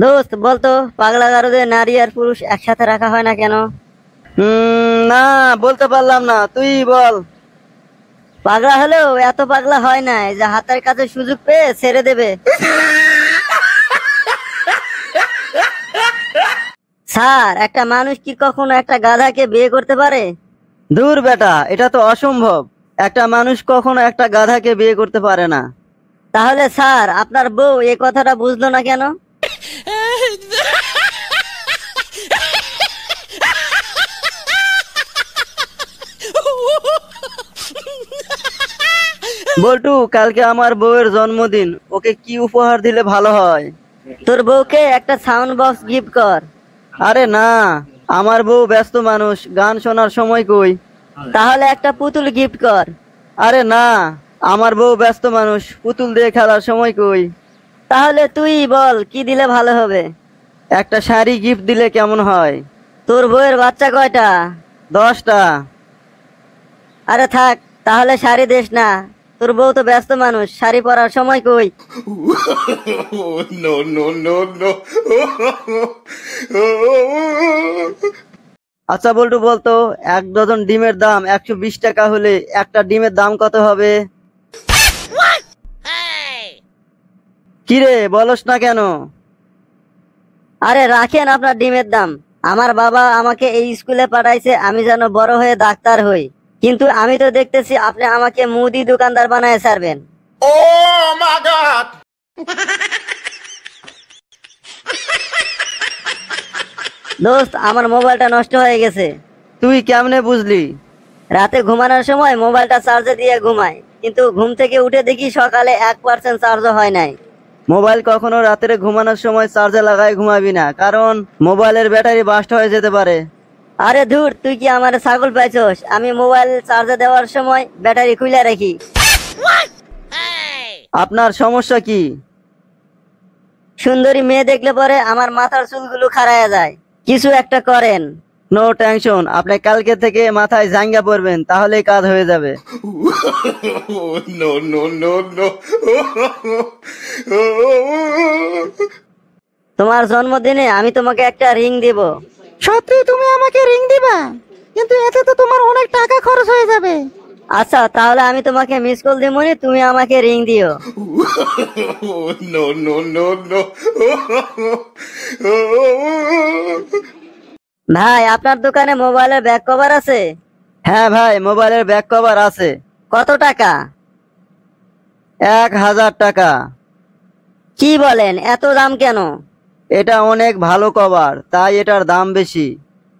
দোস্ত বলতো, পাগলা গারদে নারী আর পুরুষ একসাথে রাখা হয় না কেন? না, বলতে পারলাম না, তুই বল। পাগলা হলেও এত পাগলা হয় না যে হাতের কাছে সুযোগ পেয়ে ছেড়ে দেবে। স্যার, একটা মানুষ কি কখনো একটা গাধাকে বিয়ে করতে পারে? দূর বেটা, এটা তো অসম্ভব। একটা মানুষ কখনো একটা গাধাকে বিয়ে করতে পারে না। তাহলে স্যার, আপনার বউ এই কথাটা বুঝলো না কেন? বল্টু, কালকে আমার বউয়ের জন্মদিন, ওকে কি উপহার দিলে ভালো হয়? তোর বউকে একটা সাউন্ড বক্স গিফট কর। আরে না, আমার বউ ব্যস্ত মানুষ, গান শোনার সময় কই। তাহলে একটা পুতুল গিফট কর। আরে না, আমার বউ ব্যস্ত মানুষ, পুতুল দিয়ে খেলার সময় কই। তাহলে তুই বল কি দিলে ভালো হবে? একটা শাড়ি গিফট দিলে কেমন হয়? তোর বউয়ের বাচ্চা কয়টা? 10টা। আরে থাক, তাহলে শাড়ি দিস না। তোর বউ তো ব্যস্ত মানুষ, শাড়ি পরার সময় কই। No, no, no, no. আচ্ছা বল্টু, বলতো 1 ডজন ডিমের দাম 120 টাকা হলে একটা ডিমের দাম কত হবে? কিরে, বলস না কেন? আরে রাখেন আপনার ডিমের দাম। আমার বাবা আমাকে এই স্কুলে পাঠাইছে আমি যেন বড় হয়ে ডাক্তার হই, কিন্তু আমি তো দেখতেছি আপনি আমাকে মুদি দোকানদার বানায় ছাড়বেন। Oh my God! দোস্ত, আমার মোবাইলটা নষ্ট হয়ে গেছে। তুই কেমনে বুঝলি? রাতে ঘুমানোর সময় মোবাইলটা চার্জে দিয়ে ঘুমাই, কিন্তু ঘুম থেকে উঠে দেখি সকালে 1% চার্জও হয় নাই। মোবাইল কখনো রাত্রে ঘুমানোর সময় চার্জে লাগায় ঘুমাবি না, কারণ মোবাইলের ব্যাটারি বাস্ট হয়ে যেতে পারে। আরে ধুর, তুই কি আমার ছাগল পাইছস? আমি মোবাইল চার্জে দেওয়ার সময় ব্যাটারি খুলে রাখি। আপনার সমস্যা কি? সুন্দরী মেয়ে দেখলে পরে আমার মাথার চুলগুলো খাড়ায় যায়। কিছু একটা করেন। নো টেনশন, আপনি কালকে থেকে মাথায় জাঙ্গা পরবেন, তাহলেই কাজ হয়ে যাবে। No, no, no, no. তোমার জন্মদিনে আমি তোমাকে একটা রিং দিব। সত্যি তুমি আমাকে রিং দিবা? কিন্তু এতে তো তোমার অনেক টাকা খরচ হয়ে যাবে। আচ্ছা, তাহলে আমি তোমাকে মিস কল দিব, তুমি আমাকে রিং দিও। No, no, no, no. ভাই, আপনার দোকানে মোবাইলের ব্যাক কভার আছে? হ্যাঁ ভাই, মোবাইলের ব্যাক কভার আছে। কত টাকা? 1000 টাকা। কি বলেন, এত দাম কেন? এটা অনেক ভালো কভার, তাই এটার দাম বেশি।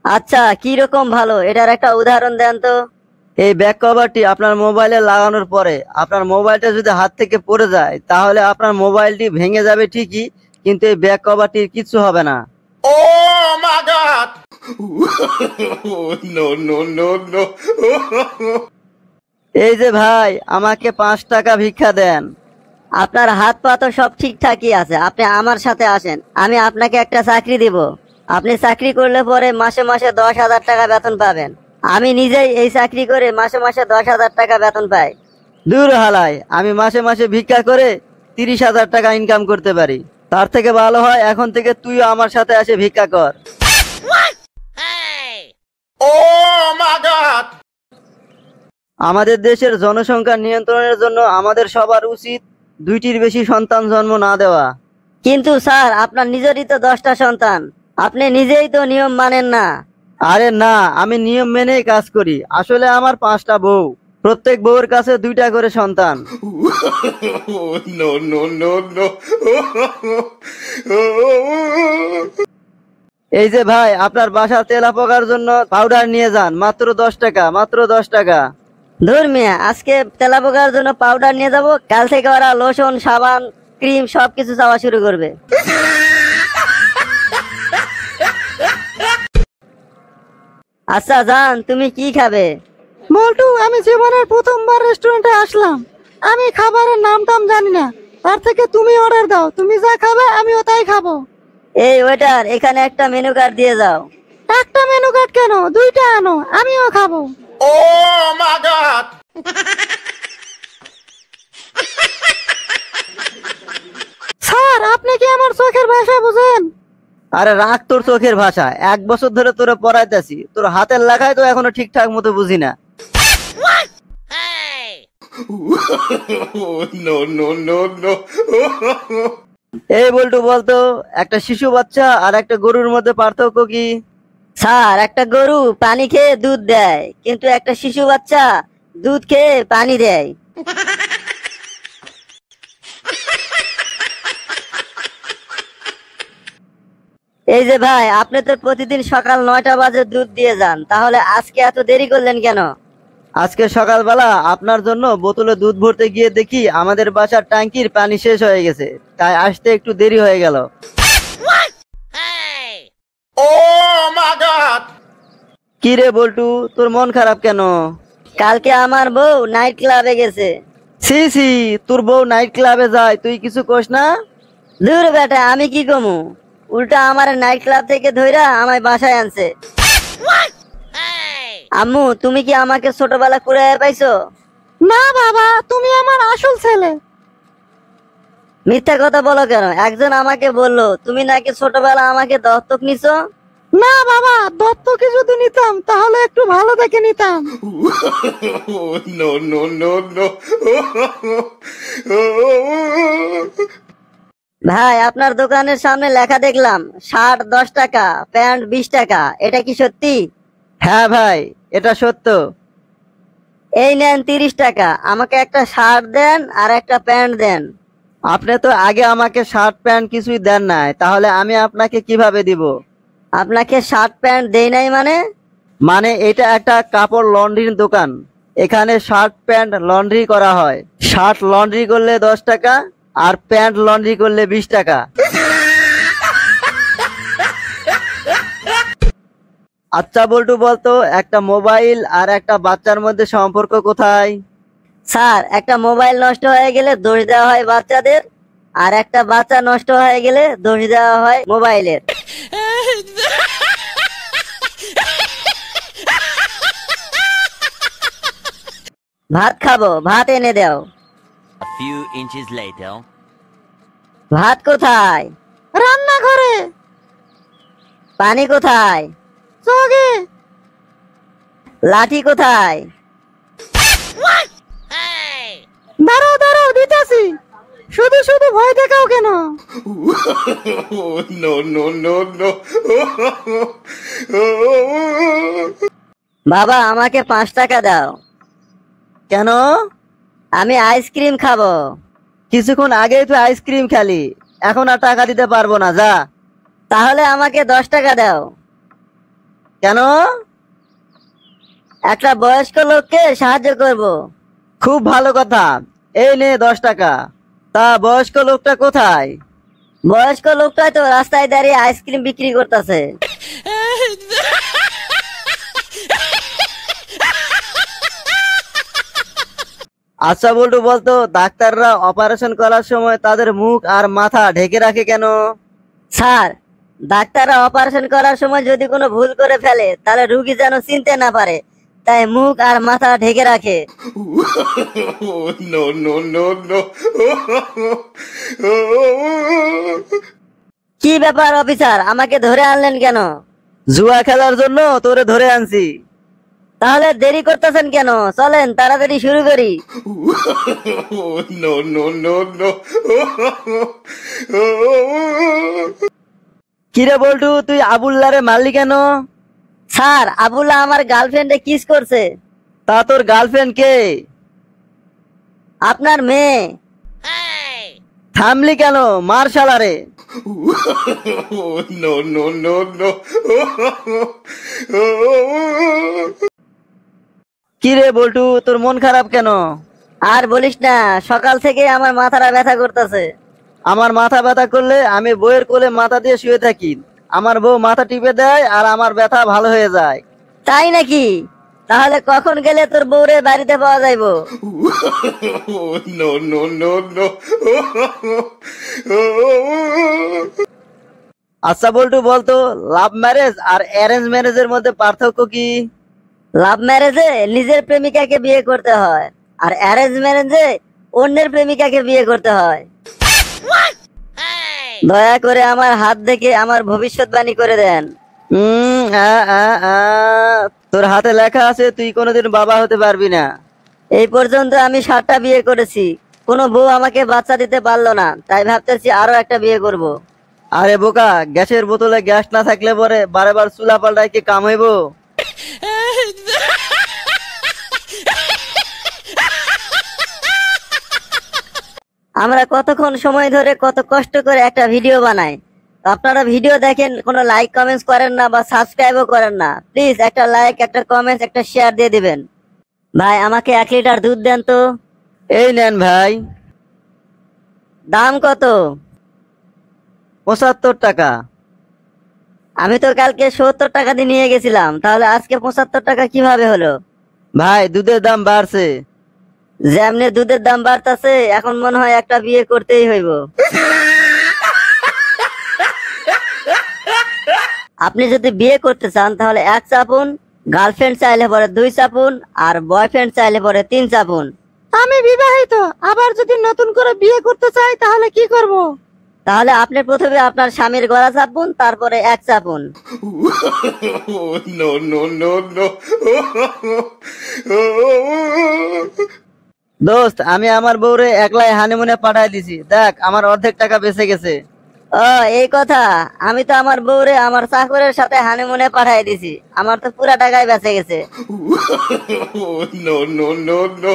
আচ্ছা, কি রকম ভালো, এটার একটা উদাহরণ দেন তো। এই ব্যাক কভারটি আপনার মোবাইলে লাগানোর পরে আপনার মোবাইলটা যদি হাত থেকে পড়ে যায়, তাহলে আপনার মোবাইলটি ভেঙে যাবে ঠিকই, কিন্তু এই ব্যাক কভারটির কিছু হবে না। Oh my God! No, no, no, no. এই যে ভাই, আমাকে 5 টাকা ভিক্ষা দেন। আপনার হাত পা তো সব ঠিকঠাকই আছে, আপনি আমার সাথে আসেন, আমি আপনাকে একটা চাকরি দিব। আপনি চাকরি করলে পরে মাসে মাসে 10,000 টাকা বেতন পাবেন। আমি নিজেই এই চাকরি করে মাসে মাসে 10,000 টাকা বেতন পাই। দূর হালাই, আমি মাসে মাসে ভিক্ষা করে 30,000 টাকা ইনকাম করতে পারি। তার থেকে ভালো হয় এখন থেকে তুইও আমার সাথে এসে ভিক্ষা কর। Oh my God! আমাদের দেশের জনসংখ্যা নিয়ন্ত্রণের জন্য আমাদের সবার উচিত 2টির বেশি সন্তান জন্ম না দেওয়া। কিন্তু স্যার, আপনার নিজেরই তো 10টা সন্তান, আপনি নিজেই তো নিয়ম মানেন না। আরে না, আমি নিয়ম মেনেই কাজ করি। আসলে আমার 5টা বউ, প্রত্যেক বউয়ের কাছে 2টা করে সন্তান। No, no, no, no. এই যে ভাই, আপনার বাসার তেলা পোকার জন্য পাউডার নিয়ে যান, মাত্র 10 টাকা, মাত্র 10 টাকা। ধুর মিয়া, আজকে তেলা পোকার জন্য পাউডার নিয়ে যাব, কাল থেকে ওরা লোশন, সাবান, ক্রিম সবকিছু চাওয়া শুরু করবে। আচ্ছা জান, তুমি কি খাবে? বল্টু, আমি জীবনের প্রথমবার রেস্টুরেন্টে আসলাম, আমি খাবারের নাম টাম জানি না। তার থেকে তুমি অর্ডার দাও, তুমি যা খাবে আমিও তাই খাবো। এই ওয়েটার, এখানে একটা মেনু কার্ড দিয়ে যাও। একটা মেনু কার্ড কেন, 2টা আনো, আমিও খাবো। Oh my God! স্যার আপনি কি আমার চোখের ভাষা বুঝেন? আরে রাখ তোর চোখের ভাষা, 1 বছর ধরে তোরে পড়াইতেছি, তোর হাতের লেখাই তো এখনো ঠিকঠাক মতো বুঝি না। No, no, no, no. এই বল্টু বলতো, একটা শিশু বাচ্চা আর একটা গরুর মধ্যে পার্থক্য কি? স্যার, একটা গরু পানি খেয়ে দুধ দেয়, কিন্তু একটা শিশু বাচ্চা দুধ খেয়ে পানি দেয়। এই যে ভাই, আপনি তো প্রতিদিন সকাল 9টা বাজে দুধ দিয়ে যান, তাহলে আজকে এত দেরি করলেন কেন? আজকে সকালবেলা আপনার জন্য বোতলে দুধ ভরতে গিয়ে দেখি আমাদের বাসার ট্যাঙ্কির পানি শেষ হয়ে গেছে, তাই আসতে একটু দেরি হয়ে গেল। Oh my God! কি রে বল্টু, তোর মন খারাপ কেন? কালকে আমার বউ নাইট ক্লাবে গেছে। সি সি, তোর বউ নাইট ক্লাবে যায়, তুই কিছু কোস না? দূর বেটা, আমি কি কমু? উল্টা আমার নাইট ক্লাব থেকে ধইরা আমায় বাসায় আনছে। আম্মু, তুমি কি আমাকে ছোটবেলা করে পাইছো? না বাবা, তুমি আমার আসল ছেলে। মিথ্যা কথা বলো কেন? একজন আমাকে বললো তুমি নাকি ছোটবেলা আমাকে দত্তক নিছো। না বাবা, দত্তকে যদি নিতাম তাহলে একটু ভালো দেখে নিতাম। No, no, no, no. ভাই, আপনার দোকানের সামনে লেখা দেখলাম শার্ট 10 টাকা, প্যান্ট 20 টাকা, এটা কি সত্যি? হ্যাঁ ভাই, এটা সত্য। এই নেন 30 টাকা, আমাকে একটা শার্ট দেন আর একটা প্যান্ট দেন। আপনি তো আগে আমাকে শার্ট প্যান্ট কিছুই দেন নাই, তাহলে আমি আপনাকে কিভাবে দিব? আপনাকে শার্ট প্যান্ট দেই নাই মানে? মানে এটা একটা কাপড় লন্ড্রির দোকান, এখানে শার্ট প্যান্ট লন্ড্রি করা হয়। শার্ট লন্ড্রি করলে 10 টাকা আর প্যান্ট লন্ড্রি করলে 20 টাকা। আচ্ছা বল্টু বলতো, একটা মোবাইল আর একটা বাচ্চার মধ্যে সম্পর্ক কোথায়? স্যার, একটা মোবাইল নষ্ট হয়ে গেলে দোষ দেওয়া হয় বাচ্চাদের, আর একটা বাচ্চা নষ্ট হয়ে গেলে দোষ দেওয়া হয় মোবাইলের। ভাত খাবো, ভাত এনে দাও। A few inches later. ভাত কোথায়? রান্নাঘরে। পানি কোথায়? জগে। লাঠি কোথায়? দাঁড়াও দাঁড়াও, দিতেছি। শুধু শুধু ভয় দেখাও কেন? No, no, no, no. বাবা, আমাকে 5 টাকা দাও। কেন? আমি আইসক্রিম খাবো। কিছুক্ষণ আগেই তো আইসক্রিম খেলি, এখন আর টাকা দিতে পারবো না, যা। তাহলে আমাকে 10 টাকা দাও। কেন? একটা বয়স্ক লোককে সাহায্য করব। খুব ভালো কথা, এই নে 10 টাকা। তা বয়স্ক লোকটা কোথায়? বয়স্ক লোকটাই তো রাস্তায় দাঁড়িয়ে আইসক্রিম বিক্রি করতেছে। আচ্ছা বল্টু বলতো, ডাক্তাররা অপারেশন করার সময় তাদের মুখ আর মাথা ঢেকে রাখে কেন? স্যার, ডাক্তাররা অপারেশন করার সময় যদি কোনো ভুল করে ফেলে তাহলে রুগী যেন চিনতে না পারে, তাই মুখ আর মাথা ঢেকে রাখে। No, no, no, no. কি ব্যাপার অফিসার, আমাকে ধরে আনলেন কেন? জুয়া খেলার জন্য তোরে ধরে আনছি। তাহলে দেরি করতেছেন কেন? চলেন তাড়াতাড়ি শুরু করি। No, no, no, no. কিরে বল্টু, তুই আবুল্লারে মারলি কেন? স্যার, আবুল্লাহ আমার গার্লফ্রেন্ডে কিস করছে। তা তোর গার্লফ্রেন্ড কে? আপনার মেয়ে। থামলি কেন, মার শালারে। No, no, no, no. কিরে বল্টু, তোর মন খারাপ কেন? আর বলিস না, সকাল থেকে আমার মাথাটা ব্যথা করতেছে। আমার মাথা ব্যথা করলে আমি বউয়ের কোলে মাথা দিয়ে শুয়ে থাকি, আমার বউ মাথা টিপে দেয় আর আমার ব্যথা ভালো হয়ে যায়। তাই নাকি? তাহলে কখন গেলে তোর বউরে বাড়িতে পাওয়া যাইবো? No, no, no, no. আচ্ছা বল্টু বলতো, লাভ ম্যারেজ আর অ্যারেঞ্জ ম্যারেজের মধ্যে পার্থক্য কি? লাভ ম্যারেজে নিজের প্রেমিকাকে বিয়ে করতে হয়, আর অ্যারেঞ্জ ম্যারেজে অন্যের প্রেমিকাকে বিয়ে করতে হয়। দয়া করে আমার হাত দেখে আমার ভবিষ্যৎবাণী করে দেন। তোর হাতে লেখা আছে তুই কোনোদিন বাবা হতে পারবি না। এই পর্যন্ত আমি 7টা বিয়ে করেছি, কোনো বউ আমাকে বাচ্চা দিতে পারলো না, তাই ভাবতেছি আরো একটা বিয়ে করব। আরে বোকা, গ্যাসের বোতলে গ্যাস না থাকলে পরে বারে বার চুলা পাল্টায় কি কাম হইব? আমরা কতক্ষণ সময় ধরে কত কষ্ট করে একটা ভিডিও বানাই, তো আপনারা ভিডিও দেখেন, কোনো লাইক কমেন্টস করেন না বা সাবস্ক্রাইবও করেন না। প্লিজ একটা লাইক, একটা কমেন্টস, একটা শেয়ার দিয়ে দিবেন। ভাই আমাকে 1 লিটার দুধ দেন তো। এই নেন ভাই। দাম কত? 75 টাকা। আমি তো কালকে 70 টাকা দিয়ে নিয়ে গেছিলাম, তাহলে আজকে 75 টাকা কিভাবে হলো? ভাই দুধের দাম বাড়ছে। যেমনি দুধের দাম বাড়তেছে, এখন মনে হয় একটা বিয়ে করতেই হইব। আপনি যদি বিয়ে করতে চান তাহলে 1 চাপুন, গার্লফ্রেন্ড চাইলে পরে 2 চাপুন, আর বয়ফ্রেন্ড চাইলে পরে 3 চাপুন। আমি বিবাহিত, আবার যদি নতুন করে বিয়ে করতে চাই তাহলে কি করব? তাহলে আপনি প্রথমে আপনার স্বামীর গলা চাপুন, তারপরে 1 চাপুন। No, no, no, no. দোস্ত, আমি আমার বউরে একলাই হানিমুনে পাঠাই দিছি, দেখ আমার অর্ধেক টাকা বেঁচে গেছে। ও এই কথা, আমি তো আমার বউরে আমার চাকরের সাথে হানিমুনে পাঠাই দিছি, আমার তো পুরা টাকাই বেঁচে গেছে। No, no, no, no.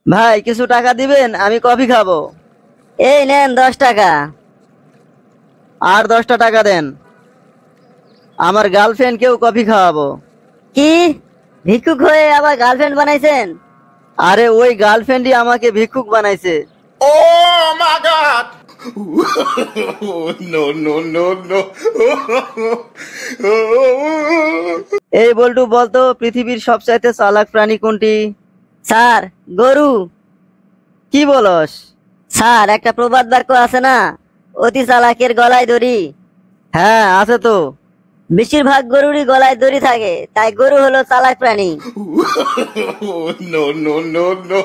ভাই কিছু টাকা দিবেন, আমি কফি খাবো। এই নেন 10 টাকা। আর 10টা টাকা দেন, আমার গার্লফ্রেন্ডকেও কফি খাওয়াবো। কি, ভিক্ষুক হয়ে আবার গার্লফ্রেন্ড বানাইছেন? আরে ওই গার্লফ্রেন্ডই আমাকে ভিক্ষুক বানাইছে। Oh my God! No, no, no, no. এই বল্টু, বলতো পৃথিবীর সবচাইতে চালাক প্রাণী কোনটি? স্যার, গরু। কি বলস? স্যার, একটা প্রবাদ বাক্য আছে না, অতি চালাকের গলায় দড়ি। হ্যাঁ আছে তো। বেশিরভাগ গরুরই গলায় দড়ি থাকে, তাই গরু হলো চালাক প্রাণী। No, no, no, no.